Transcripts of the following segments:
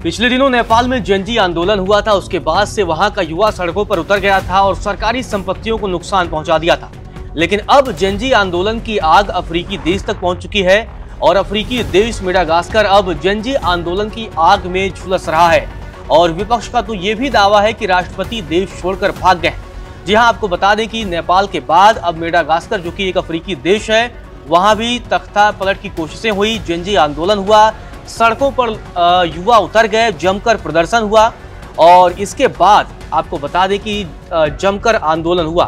पिछले दिनों नेपाल में जेनजी आंदोलन हुआ था। उसके बाद से वहां का युवा सड़कों पर उतर गया था और सरकारी संपत्तियों को नुकसान पहुंचा दिया था। लेकिन अब जेनजी आंदोलन की आग अफ्रीकी देश तक पहुंच चुकी है और अफ्रीकी देश मेडागास्कर अब जेनजी आंदोलन की आग में झुलस रहा है। और विपक्ष का तो ये भी दावा है कि राष्ट्रपति देश छोड़कर भाग गए। जी हां, आपको बता दें कि नेपाल के बाद अब मेडागास्कर, जो कि एक अफ्रीकी देश है, वहां भी तख्ता पलट की कोशिशें हुई, जेनजी आंदोलन हुआ, सड़कों पर युवा उतर गए, जमकर प्रदर्शन हुआ। और इसके बाद आपको बता दें कि जमकर आंदोलन हुआ।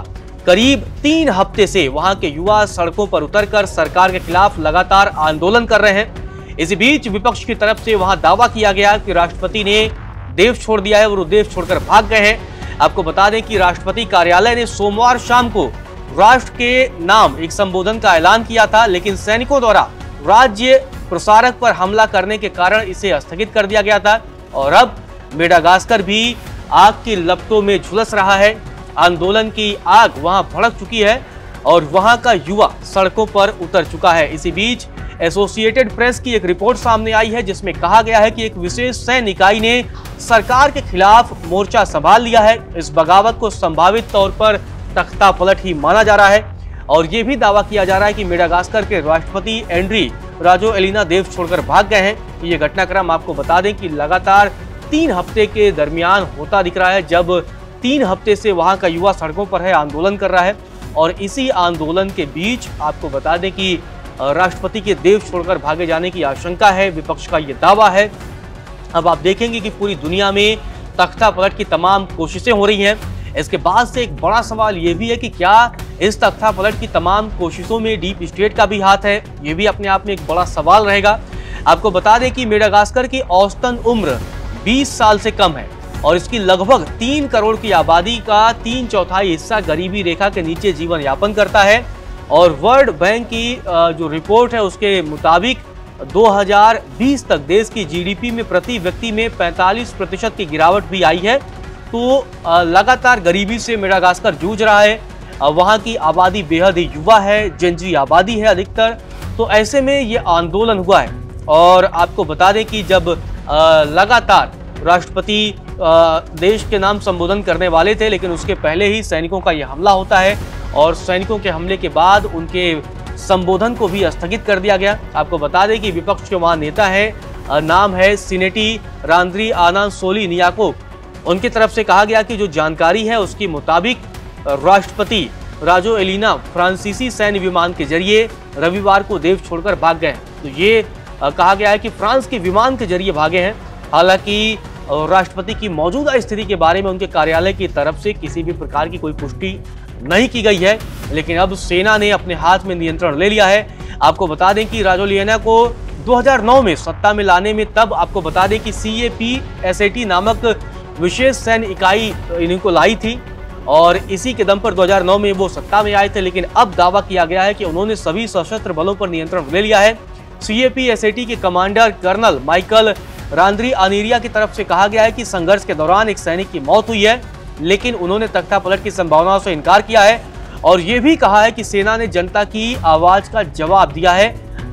करीब 3 हफ्ते से वहां के युवा सड़कों पर उतरकर सरकार के खिलाफ लगातार आंदोलन कर रहे हैं। इसी बीच विपक्ष की तरफ से वहां दावा किया गया कि राष्ट्रपति ने देश छोड़ दिया है और वो देश छोड़कर भाग गए हैं। आपको बता दें कि राष्ट्रपति कार्यालय ने सोमवार शाम को राष्ट्र के नाम एक संबोधन का ऐलान किया था, लेकिन सैनिकों द्वारा राज्य प्रसारक पर हमला करने के कारण इसे स्थगित कर दिया गया था। और अब मेडागास्कर भी आग की लपटों में झुलस रहा है। आंदोलन की आग वहां भड़क चुकी है और वहां का युवा सड़कों पर उतर चुका है। इसी बीच एसोसिएटेड प्रेस की एक रिपोर्ट सामने आई है, जिसमें कहा गया है कि एक विशेष सैन्य इकाई ने सरकार के खिलाफ मोर्चा संभाल लिया है। इस बगावत को संभावित तौर पर तख्ता पलट ही माना जा रहा है और ये भी दावा किया जा रहा है कि मेडागास्कर के राष्ट्रपति एंड्री राजोएलिना देश छोड़कर भाग गए हैं। ये घटनाक्रम आपको बता दें कि लगातार 3 हफ्ते के दरमियान होता दिख रहा है, जब 3 हफ्ते से वहां का युवा सड़कों पर है, आंदोलन कर रहा है। और इसी आंदोलन के बीच आपको बता दें कि राष्ट्रपति के देश छोड़कर भागे जाने की आशंका है, विपक्ष का ये दावा है। अब आप देखेंगे कि पूरी दुनिया में तख्ता पलट की तमाम कोशिशें हो रही हैं। इसके बाद से एक बड़ा सवाल ये भी है कि क्या इस तख्ता पलट की तमाम कोशिशों में डीप स्टेट का भी हाथ है? ये भी अपने आप में एक बड़ा सवाल रहेगा। आपको बता दें कि मेडागास्कर की औसतन उम्र 20 साल से कम है और इसकी लगभग 3 करोड़ की आबादी का 3/4 हिस्सा गरीबी रेखा के नीचे जीवन यापन करता है। और वर्ल्ड बैंक की जो रिपोर्ट है उसके मुताबिक 2020 तक देश की जीडीपी में प्रति व्यक्ति में 45% की गिरावट भी आई है। तो लगातार गरीबी से मेडागास्कर जूझ रहा है। वहां की आबादी बेहद ही युवा है, जेनजी आबादी है अधिकतर। तो ऐसे में ये आंदोलन हुआ है। और आपको बता दें कि जब लगातार राष्ट्रपति देश के नाम संबोधन करने वाले थे, लेकिन उसके पहले ही सैनिकों का यह हमला होता है और सैनिकों के हमले के बाद उनके संबोधन को भी स्थगित कर दिया गया। आपको बता दें कि विपक्ष के वहां नेता है, नाम है सिनेटी रांद्री आना सोली नियाको। उनकी तरफ से कहा गया कि जो जानकारी है उसके मुताबिक राष्ट्रपति राजोएलिना फ्रांसीसी सैन्य विमान के जरिए रविवार को देश छोड़कर भाग गए। तो ये कहा गया है कि फ्रांस के विमान के जरिए भागे हैं। हालांकि राष्ट्रपति की मौजूदा स्थिति के बारे में उनके कार्यालय की तरफ से किसी भी प्रकार की कोई पुष्टि नहीं की गई है, लेकिन अब सेना ने अपने हाथ में नियंत्रण ले लिया है। आपको बता दें कि राजोएलिना को 2009 में सत्ता में लाने में तब आपको बता दें कि CAPSAT नामक विशेष सैन्य इकाई इनको लाई थी और इसी के दम पर 2009 में वो सत्ता में आए थे। लेकिन अब दावा किया गया है कि उन्होंने सभी सशस्त्र बलों पर नियंत्रण ले लिया है। CAPSAT के कमांडर कर्नल माइकल रांद्री आनीरिया की तरफ से कहा गया है कि संघर्ष के दौरान एक सैनिक की मौत हुई है, लेकिन उन्होंने तख्ता पलट की संभावनाओं से इनकार किया है और ये भी कहा है कि सेना ने जनता की आवाज का जवाब दिया है।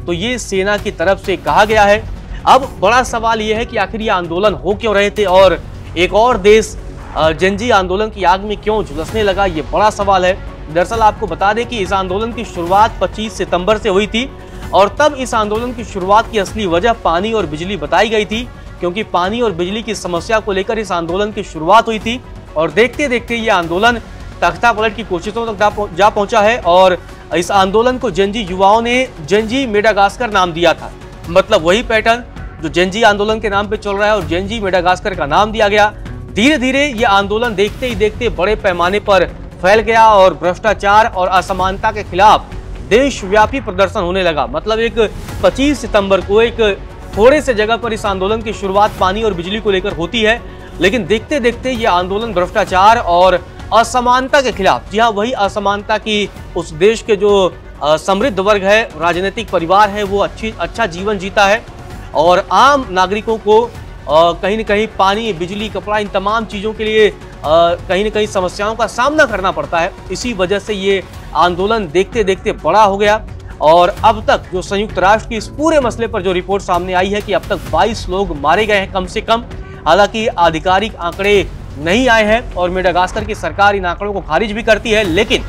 तो ये सेना की तरफ से कहा गया है। अब बड़ा सवाल ये है कि आखिर ये आंदोलन हो क्यों रहे थे और एक और देश जेनजी आंदोलन की आग में क्यों झुलसने लगा, ये बड़ा सवाल है। दरअसल आपको बता दें कि इस आंदोलन की शुरुआत 25 सितंबर से हुई थी और तब इस आंदोलन की शुरुआत की असली वजह पानी और बिजली बताई गई थी, क्योंकि पानी और बिजली की समस्या को लेकर इस आंदोलन की शुरुआत हुई थी। और देखते देखते ये आंदोलन तख्ता पलट की कोशिशों तक जा पहुंचा है और इस आंदोलन को जेनजी युवाओं ने जेनजी मेडागास्कर नाम दिया था। मतलब वही पैटर्न जो जेनजी आंदोलन के नाम पे चल रहा है और जेनजी मेडागास्कर का नाम दिया गया। धीरे धीरे ये आंदोलन देखते ही देखते बड़े पैमाने पर फैल गया और भ्रष्टाचार और असमानता के खिलाफ देशव्यापी प्रदर्शन होने लगा। मतलब एक 25 सितंबर को एक थोड़े से जगह पर इस आंदोलन की शुरुआत पानी और बिजली को लेकर होती है, लेकिन देखते देखते ये आंदोलन भ्रष्टाचार और असमानता के खिलाफ, जी हाँ, वही असमानता की उस देश के जो समृद्ध वर्ग है, राजनीतिक परिवार है, वो अच्छा जीवन जीता है और आम नागरिकों को कहीं न कहीं पानी, बिजली, कपड़ा, इन तमाम चीज़ों के लिए कहीं न कहीं समस्याओं का सामना करना पड़ता है। इसी वजह से ये आंदोलन देखते देखते बड़ा हो गया और अब तक जो संयुक्त राष्ट्र की इस पूरे मसले पर जो रिपोर्ट सामने आई है कि अब तक 22 लोग मारे गए हैं कम से कम। हालांकि आधिकारिक आंकड़े नहीं आए हैं और मेडागास्कर की सरकार इन आंकड़ों को खारिज भी करती है, लेकिन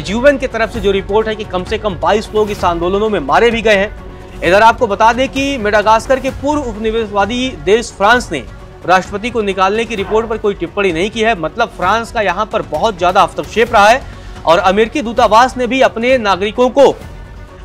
यूएन की तरफ से जो रिपोर्ट है कि कम से कम 22 लोग इस आंदोलनों में मारे भी गए हैं। इधर आपको बता दें कि मेडागास्कर के पूर्व उपनिवेशवादी देश फ्रांस ने राष्ट्रपति को निकालने की रिपोर्ट पर कोई टिप्पणी नहीं की है। मतलब फ्रांस का यहाँ पर बहुत ज्यादा हस्तक्षेप रहा है और अमेरिकी दूतावास ने भी अपने नागरिकों को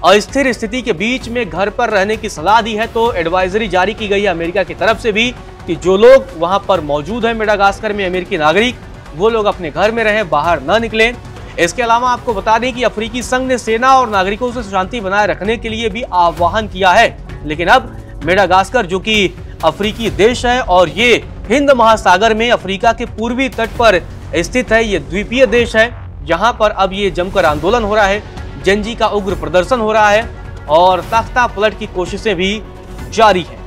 अस्थिर स्थिति के बीच में घर पर रहने की सलाह दी है। तो एडवाइजरी जारी की गई है अमेरिका की तरफ से भी कि जो लोग वहां पर मौजूद हैं मेडागास्कर में, अमेरिकी नागरिक, वो लोग अपने घर में रहें, बाहर न निकलें। इसके अलावा आपको बता दें कि अफ्रीकी संघ ने सेना और नागरिकों से शांति बनाए रखने के लिए भी आह्वान किया है। लेकिन अब मेडागास्कर जो कि अफ्रीकी देश है और ये हिंद महासागर में अफ्रीका के पूर्वी तट पर स्थित है, ये द्वीपीय देश है, जहां पर अब ये जमकर आंदोलन हो रहा है, जेनजी का उग्र प्रदर्शन हो रहा है और तख्ता पलट की कोशिशें भी जारी है।